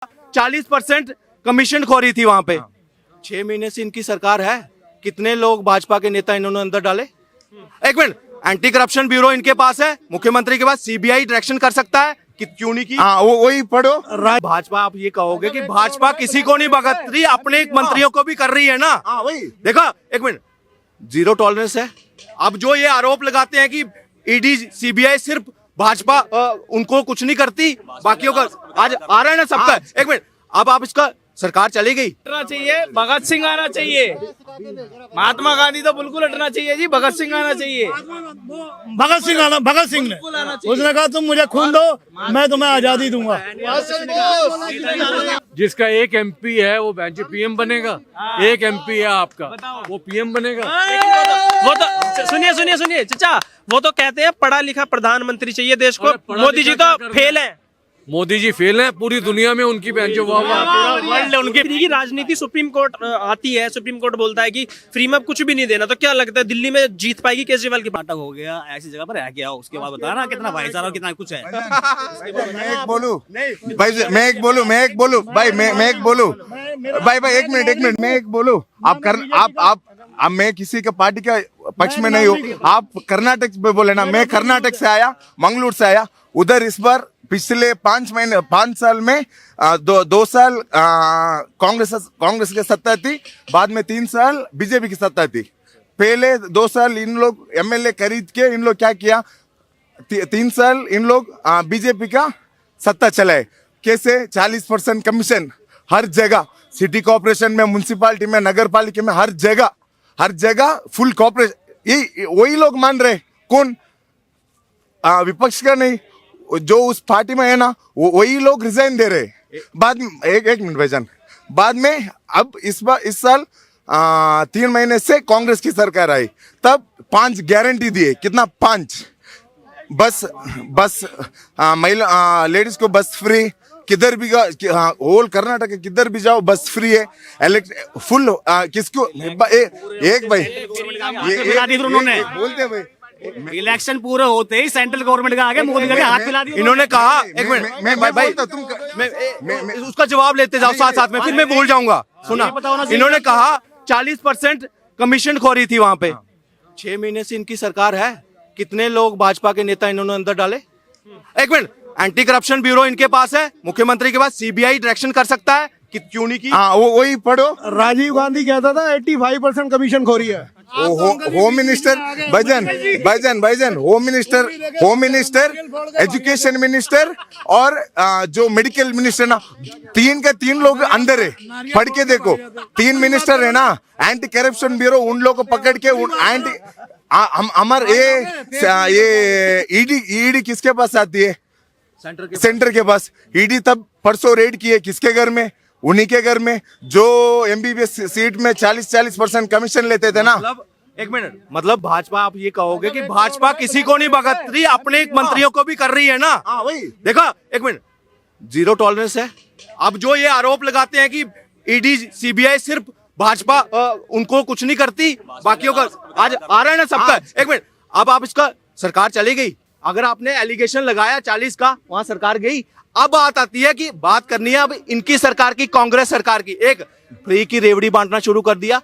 40% commission खोरी थी वहां पे। 6 महीने से इनकी सरकार है, कितने लोग भाजपा के नेता इन्होंने अंदर डाले? एक मिनट, एंटी करप्शन ब्यूरो इनके पास है, मुख्यमंत्री के पास, सीबीआई डायरेक्शन कर सकता है कि क्यों नहीं की? हाँ वही पढ़ो। भाजपा, आप ये कहोगे कि भाजपा किसी को नहीं भगत रही, अपने मंत्रियों को भी कर रही है ना? वही देखो एक मिनट, जीरो टॉलरेंस है। अब जो ये आरोप लगाते हैं कि ईडी सीबीआई सिर्फ भाजपा उनको कुछ नहीं करती, बाकियों का आज आ रहा है ना सबका। एक मिनट, अब आप इसका, सरकार चली गई, हटना चाहिए, भगत सिंह आना चाहिए। महात्मा गांधी तो बिल्कुल हटना चाहिए जी, भगत सिंह आना चाहिए। भगत सिंह आना, भगत सिंह ने उसने कहा तुम मुझे खून दो, मैं तुम्हें आजादी दूंगा। जिसका एक एमपी है वो बेंच पीएम बनेगा, एक एमपी है आपका वो पीएम बनेगा। वो तो सुनिए चाचा, वो तो कहते हैं पढ़ा लिखा प्रधानमंत्री चाहिए देश को। मोदी जी तो फेल है। मोदी जी फेल है, पूरी दुनिया में उनकी बेंच पूरा वर्ल्ड उनकी फ्री की राजनीति। सुप्रीम कोर्ट आती है, सुप्रीम कोर्ट बोलता है कि फ्री में कुछ भी नहीं देना, तो क्या लगता है दिल्ली में जीत पाएगी केजरीवाल की? नाटक हो गया, ऐसी जगह पर है क्या? उसके बाद बता ना कितना भाईचारा और कितना कुछ है। मैं एक बोलूं भाई, मैं एक बोलूं भाई, मैं एक बोलूं भाई, एक मिनट मैं एक बोलूं। आप मैं किसी का पार्टी का पक्ष में नहीं हूँ। आप कर्नाटक में बोले ना, मैं कर्नाटक से आया, मंगलूर से आया। उधर इस बार पिछले 5 साल में 2 साल कांग्रेस की सत्ता थी, बाद में 3 साल बीजेपी की सत्ता थी। पहले 2 साल इन लोग एमएलए खरीद के इन लोग क्या किया, 3 साल इन लोग बीजेपी का सत्ता चलाए। कैसे? 40% कमीशन हर जगह, सिटी कॉर्पोरेशन में, म्युनिसिपालिटी में, नगर पालिका में, हर जगह फुल कॉर्पोरेशन। ये वही लोग मान रहे, कौन? विपक्ष का नहीं, जो उस पार्टी में है ना, वही लोग रिजाइन दे रहे। बाद में एक मिनट भाईजान, बाद में अब इस साल 3 महीने से कांग्रेस की सरकार आई, तब 5 गारंटी दिए। कितना? 5 बस महिला लेडीज को बस फ्री, किधर भी होल कर्नाटक किधर भी जाओ बस फ्री है। फुल किसको एक भाई उन्होंने बोलते भाई, इलेक्शन पूरे होते ही सेंट्रल गवर्नमेंट का आगे मोदी का हाथ मिला दिया। इन्होंने कहा, एक मिनट मैं उसका जवाब लेते जाओ साथ में, फिर मैं भूल जाऊंगा। सुना, इन्होंने कहा 40% कमीशन खोरी थी वहां पे। 6 महीने से इनकी सरकार है, कितने लोग भाजपा के नेता इन्होंने अंदर डाले? एक मिनट, एंटी करप्शन ब्यूरो इनके पास है, मुख्यमंत्री के पास, सीबीआई डायरेक्शन कर सकता है कि क्यों नहीं की? हाँ वही पढ़ो। राजीव गांधी कहता था 85% कमीशन खोरी है। होम मिनिस्टर भाईजान होम मिनिस्टर, एजुकेशन मिनिस्टर और जो मेडिकल मिनिस्टर ना, 3 के 3 लोग अंदर है। पढ़ के देखो, 3 मिनिस्टर है ना। एंटी करप्शन ब्यूरो उन लोगों को पकड़ के एंटी हमारे ये ईडी किसके पास आती है? सेंटर के पास। ईडी तब परसों रेड किए किसके घर में? उन्हीं के घर में, जो एमबीबीएस सीट में 40% कमीशन लेते थे ना। एक मिनट, मतलब भाजपा, आप ये कहोगे कि भाजपा किसी को नहीं भगत रही, अपने मंत्रियों को भी कर रही है ना? वही देखो एक मिनट, जीरो टॉलरेंस है। अब जो ये आरोप लगाते हैं कि ईडी सीबीआई सिर्फ भाजपा उनको कुछ नहीं करती, बाकियों का आज आ रहा है ना सबका। एक मिनट, अब आप इसका, सरकार चली गई। अगर आपने एलिगेशन लगाया 40 का, वहां सरकार गई। अब बात आती है कि बात करनी है अब इनकी सरकार की, कांग्रेस सरकार की। एक फ्री की रेवड़ी बांटना शुरू कर दिया,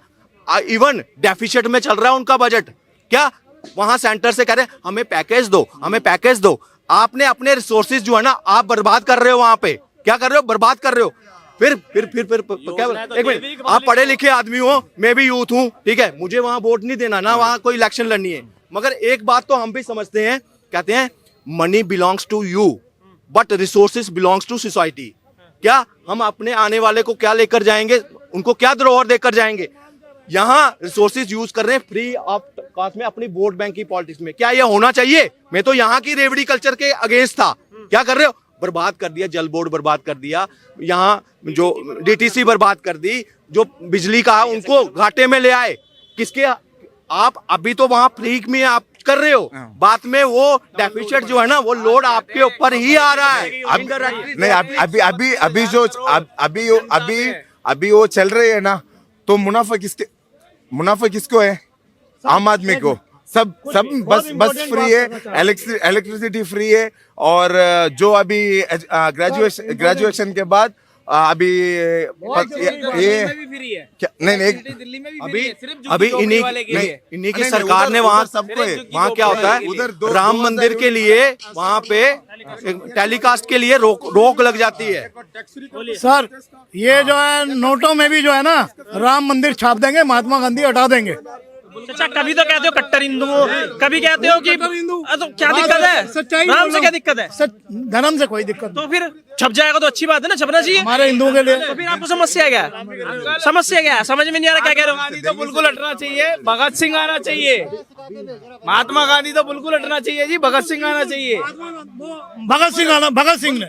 इवन डेफिसिट में चल रहा है उनका बजट। क्या वहां सेंटर से कह रहे हैं हमें पैकेज दो, हमें पैकेज दो। आपने अपने रिसोर्सेज जो है ना, आप बर्बाद कर रहे हो वहां पे। क्या कर रहे हो? बर्बाद कर रहे हो। फिर क्या? एक मिनट, आप पढ़े लिखे आदमी हो, मैं भी यूथ हूं, ठीक है, मुझे वहां वोट नहीं देना ना, वहां कोई इलेक्शन लड़नी है। मगर एक बात तो हम भी समझते हैं, कहते हैं money belongs to you but resources belongs to society. क्या हम अपने आने वाले को क्या लेकर जाएंगे? उनको क्या धरोहर देकर जाएंगे? यहाँ रिसोर्सेज यूज कर रहे हैं फ्री ऑफ कॉस्ट में अपनी वोट बैंक की पॉलिटिक्स में। क्या ये होना चाहिए? मैं तो यहाँ की रेवड़ी कल्चर के अगेंस्ट था। क्या कर रहे हो? बर्बाद कर दिया, जल बोर्ड बर्बाद कर दिया, यहाँ जो डीटीसी बर्बाद कर दी, जो बिजली का उनको घाटे में ले आए। किसके? आप अभी तो वहां फ्री में आप कर रहे हो, बाद में वो डेफिसिट जो है ना, वो लोड आपके ऊपर ही आ रहा है। नहीं, अभी वो चल रहे है ना, तो मुनाफा किसको है? आम आदमी को। सब बस फ्री है, इलेक्ट्रिसिटी फ्री है, और जो अभी ग्रेजुएशन के बाद अभी ये फ्री है क्या नहीं नहीं दिल्ली में भी अभी सिर्फ अभी झुग्गी वाले के लिए इन्हीं की नहीं, सरकार उधर- ने वहाँ उधर सबको है। वहाँ क्या होता है उधर दो- राम 2000 मंदिर के लिए वहाँ पे टेलीकास्ट के लिए रोक लग जाती है। सर ये जो है नोटों में भी जो है ना राम मंदिर छाप देंगे, महात्मा गांधी हटा देंगे। अच्छा, कभी तो कहते हो कट्टर हिंदू हो, कभी कहते हो कि तो क्या दिक्कत है? सच्चाई राम बोल से रहा क्या हूं। दिक्कत है? सच धर्म से कोई दिक्कत नहीं तो फिर छप जाएगा तो अच्छी बात है ना, छपना चाहिए। हमारे हिंदुओं के लिए। तो फिर आपको समस्या क्या है? समस्या क्या है? समझ में नहीं आ रहा क्या कह रहे हो। गांधी तो बिल्कुल हटना चाहिए, भगत सिंह आना चाहिए। महात्मा गांधी तो बिल्कुल हटना चाहिए जी, भगत सिंह आना चाहिए। भगत सिंह ने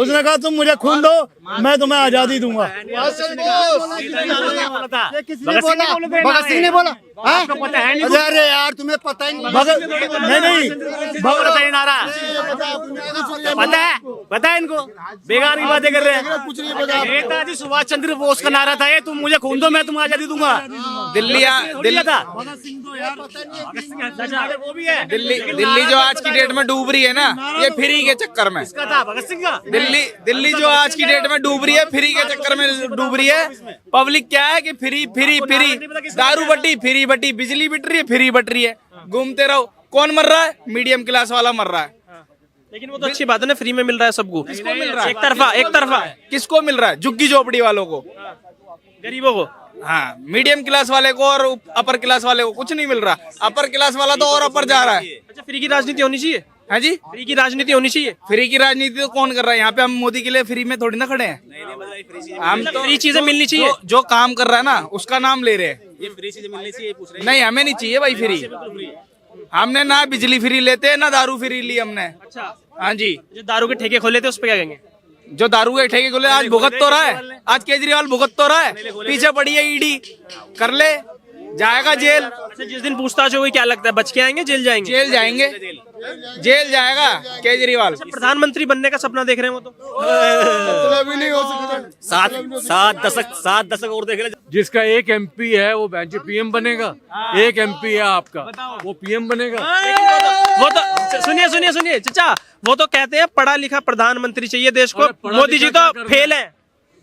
उसने कहा तुम मुझे खून दो, मैं तुम्हें आजादी दूंगा। भगत सिंह ने बोला आपको पता है नहीं? अरे यार तुम्हें पता ही नहीं। भगत नहीं पता है इनको, बेकार की बातें कर रहे हैं। कुछ नहीं पता। नेताजी सुभाष चंद्र बोस का नारा था ये, तुम मुझे खून दो मैं तुम्हें आजादी दूंगा। दिल्ली था वो भी है। दिल्ली जो आज की डेट में डूब रही है ना, ये फ्री के चक्कर में। इसका था भगत सिंह का। दिल्ली जो आज की डेट में डूब रही है, फ्री के चक्कर में डूब रही है। पब्लिक क्या है कि फ्री फ्री फ्री, दारू बटी फ्री बटी, बिजली बिट रही है फ्री बट रही है, घूमते रहो। कौन मर रहा है? मीडियम क्लास वाला मर रहा है। लेकिन वो तो अच्छी बात है ना, फ्री में मिल रहा है सबको। किसको मिल रहा है? एक तरफा किसको मिल रहा है? झुग्गी झोपड़ी वालों को, गरीबों को। हाँ, मीडियम क्लास वाले को और अपर क्लास वाले को कुछ नहीं मिल रहा। अपर क्लास वाला तो और अपर जा रहा है। अच्छा, फ्री की राजनीति होनी चाहिए। है जी, फ्री की राजनीति होनी चाहिए। फ्री की राजनीति तो कौन कर रहा है यहाँ पे? हम मोदी के लिए फ्री में थोड़ी ना खड़े हैं। हम तो फ्री चीजें मिलनी चाहिए। जो काम कर रहा है ना उसका नाम ले रहे हैं। ये फ्री चीजें मिलनी चाहिए पूछ रहे नहीं, हमें नहीं चाहिए भाई फ्री। हमने ना बिजली फ्री लेते ना दारू फ्री ली हमने। अच्छा, हाँ जी, जो दारू के ठेके खोले थे उस पे क्या कहेंगे? जो दारू के ठेके खोले आज भुगत तो रहा है। आज केजरीवाल भुगत तो रहा है, पीछे पड़ी है ईडी। कर ले, जाएगा जेल। अच्छा, जिस दिन पूछताछ होगी क्या लगता है बच के आएंगे, जेल जाएंगे? जेल जाएंगे, जेल जाएगा केजरीवाल। प्रधानमंत्री बनने का सपना देख रहे हैं वो तो। मतलब नहीं हो सकता। सात दशक और देख ले। जिसका एक एमपी है वो बेंच पीएम बनेगा। एक एमपी है आपका, वो पीएम बनेगा। वो तो सुनिए चाचा, वो तो कहते हैं पढ़ा लिखा प्रधानमंत्री चाहिए देश को। अरे पढ़ा मोदी जी लिखा तो क्या कर फेल रहे है।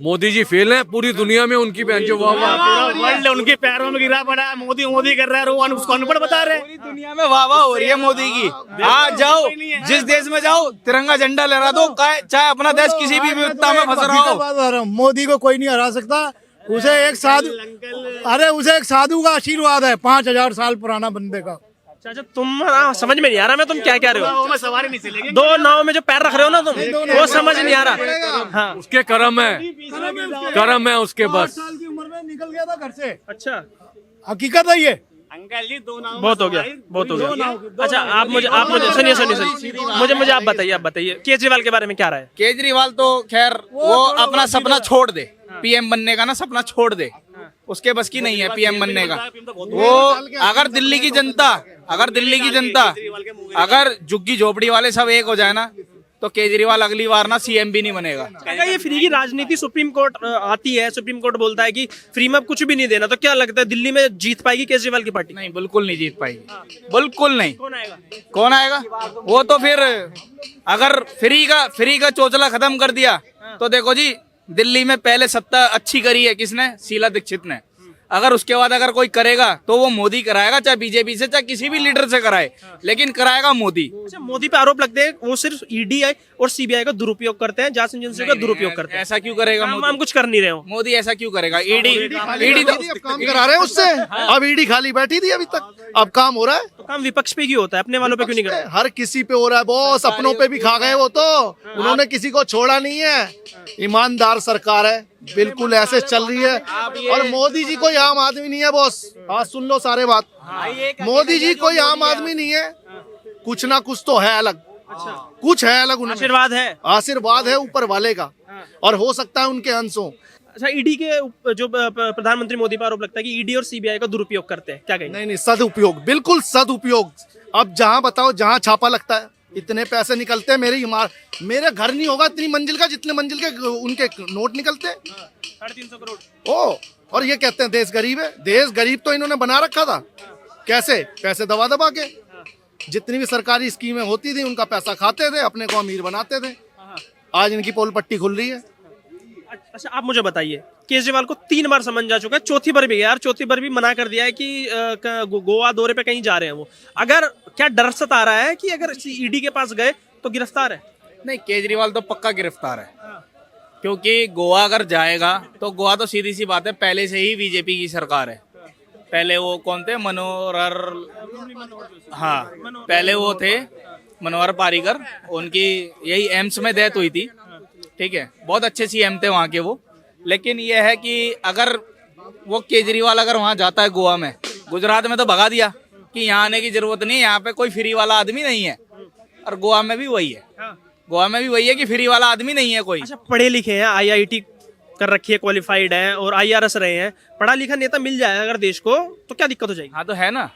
मोदी जी फेल है, पूरी दुनिया में उनकी बेंच वाह वाह। वर्ल्ड उनके पैरों में गिरा पड़ा है। मोदी मोदी कर रहा है, वो उसको अनपढ़ बता रहे हैं। दुनिया में वाह वाह हो रही है मोदी की। आज जाओ, जिस देश में जाओ तिरंगा झंडा लहरा दो, चाहे अपना देश किसी भी विविधता में फंस रहा हो। मोदी को कोई नहीं हरा सकता। उसे एक साधु का आशीर्वाद है, 5000 साल पुराना बंदे का। चाचा तुम समझ में नहीं आ रहा मैं तुम क्या कह रहे हो। मैं सवारी नहीं चलेगी। दो नाव में जो पैर रख रहे हो ना तुम, वो समझ नहीं आ रहा। हाँ, उसके कर्म है उसके बस। साल की उम्र में निकल गया था घर से। अच्छा, हकीकत है ये। अंकल जी दो नाव बहुत हो गया। अच्छा, आप मुझे सुनिए मुझे आप बताइए केजरीवाल के बारे में क्या राय है? केजरीवाल तो खैर वो अपना सपना छोड़ दे, पीएम बनने का ना सपना छोड़ दे। उसके बस की नहीं है पीएम बनने का। वो अगर दिल्ली की जनता अगर झुग्गी झोपड़ी वाले सब एक हो जाए ना, तो केजरीवाल अगली बार ना सीएम भी नहीं बनेगा। क्या ये फ्री की राजनीति सुप्रीम कोर्ट आती है, सुप्रीम कोर्ट बोलता है कि फ्री में अब कुछ भी नहीं देना, तो क्या लगता है दिल्ली में जीत पाएगी केजरीवाल की पार्टी? नहीं, बिल्कुल नहीं जीत पाएगी, बिल्कुल नहीं। कौन आएगा? वो तो फिर अगर फ्री का चोचला खत्म कर दिया तो देखो जी, दिल्ली में पहले सत्ता अच्छी करी है किसने? शीला दीक्षित ने। अगर उसके बाद अगर कोई करेगा तो वो मोदी कराएगा, चाहे बीजेपी से चाहे किसी भी लीडर से कराए, लेकिन कराएगा मोदी। अच्छा, मोदी पे आरोप लगते हैं वो सिर्फ ईडी और सीबीआई का दुरुपयोग करते हैं, जांच एजेंसी का दुरुपयोग करते हैं। ऐसा क्यों करेगा हम मोदी? कुछ कर नहीं रहे हो। मोदी ऐसा क्यों करेगा? ईडी तो काम करा रहे हैं उससे। अब ईडी खाली बैठी थी अभी तक, अब काम हो रहा है। तो काम विपक्ष पे क्यों होता है, अपने वालों पे क्यों नहीं करते? हर किसी पे हो रहा है बॉस, अपनों पे भी खा गए वो तो। उन्होंने किसी को छोड़ा नहीं है। ईमानदार सरकार है, बिल्कुल ऐसे चल रही है। और मोदी जी कोई आम आदमी नहीं है बॉस। आज सुन लो सारे बात, मोदी जी कोई आम आदमी नहीं है, कुछ ना कुछ तो है अलग। कुछ है अलग, उनमें आशीर्वाद है ऊपर वाले का, और हो सकता है उनके अंश हो। अच्छा, ईडी के जो प्रधानमंत्री मोदी पर आरोप लगता है कि ईडी और सीबीआई का दुरुपयोग करते हैं, क्या कहेंगे? नहीं, सदुपयोग, बिल्कुल सदुपयोग। अब जहाँ बताओ, जहाँ छापा लगता है इतने पैसे निकलते हैं। मेरे घर नहीं होगा इतनी मंजिल का जितने मंजिल के उनके नोट निकलते हैं। 350 करोड़। ओ, और ये कहते हैं देश गरीब है। देश गरीब तो इन्होंने बना रखा था। कैसे? पैसे दबा दबा के। जितनी भी सरकारी स्कीमें होती थी उनका पैसा खाते थे, अपने को अमीर बनाते थे। आज इनकी पोल पट्टी खुल रही है। अच्छा आप मुझे बताइए, केजरीवाल को 3 बार समन जा चुका है, चौथी बार भी गया यार, चौथी बार भी मना कर दिया है कि गोवा दौरे पे कहीं जा रहे हैं वो। अगर क्या डर सता रहा है कि अगर ईडी के पास गए तो गिरफ्तार है? नहीं, केजरीवाल तो पक्का गिरफ्तार है, क्योंकि गोवा अगर जाएगा तो गोवा तो सीधी सी बात है, पहले से ही बीजेपी की सरकार है। पहले वो कौन थे, हाँ पहले वो थे मनोहर पारीकर, उनकी यही एम्स में डेथ हुई थी, ठीक है, बहुत अच्छे सीएम थे वहाँ के वो। लेकिन ये है कि अगर वो केजरीवाल अगर वहाँ जाता है गोवा में, गुजरात में तो भगा दिया कि यहाँ आने की जरूरत नहीं है, यहाँ पे कोई फ्री वाला आदमी नहीं है, और गोवा में भी वही है, गोवा में भी वही है कि फ्री वाला आदमी नहीं है कोई। अच्छा पढ़े लिखे हैं, आईआईटी कर रखी है, क्वालिफाइड है और आईआरएस रहे हैं, पढ़ा लिखा नेता मिल जाए अगर देश को तो क्या दिक्कत हो जाएगी? हाँ तो है ना,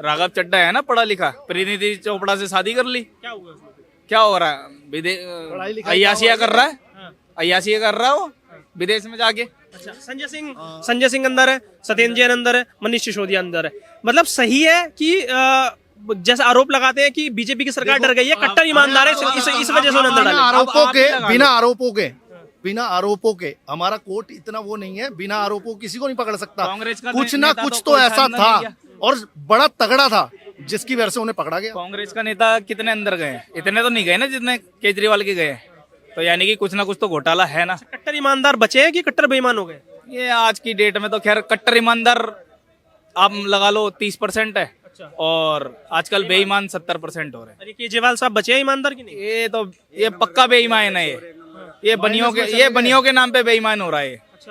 राघव चड्ढा है ना पढ़ा लिखा, परिणीति चोपड़ा से शादी कर ली, क्या हुआ? क्या हो रहा है, अय्याशिया कर रहा है, अय्याशिया कर रहा है वो विदेश में जाके। अच्छा संजय सिंह अंदर है, सत्येंद्र जैन अंदर है, मनीष सिसोदिया अंदर है, मतलब सही है कि जैसा आरोप लगाते हैं कि बीजेपी की सरकार डर गई है, कट्टर ईमानदार है, इस वजह से उन्हें अंदर डाला। बिना आरोपों के हमारा कोर्ट इतना वो नहीं है, बिना आरोपों किसी को नहीं पकड़ सकता। कांग्रेस का कुछ ना नेता कुछ तो तो कोई ऐसा शासन था नहीं किया। और बड़ा तगड़ा था जिसकी वजह से उन्हें पकड़ा गया। कांग्रेस का नेता कितने अंदर गए, इतने तो नहीं गए ना जितने केजरीवाल के गए, तो यानी कि कुछ ना कुछ तो घोटाला है ना। कट्टर ईमानदार बचे हैं कि कट्टर बेईमान हो गए? ये आज की डेट में तो खैर कट्टर ईमानदार आप लगा लो 30% है, और आजकल बेईमान 70% हो रहे हैं। अरे केजरीवाल साहब बचे हैं ईमानदार की नहीं? ये पक्का बेईमान है, ये बनियों के नाम पे बेईमान हो रहा है।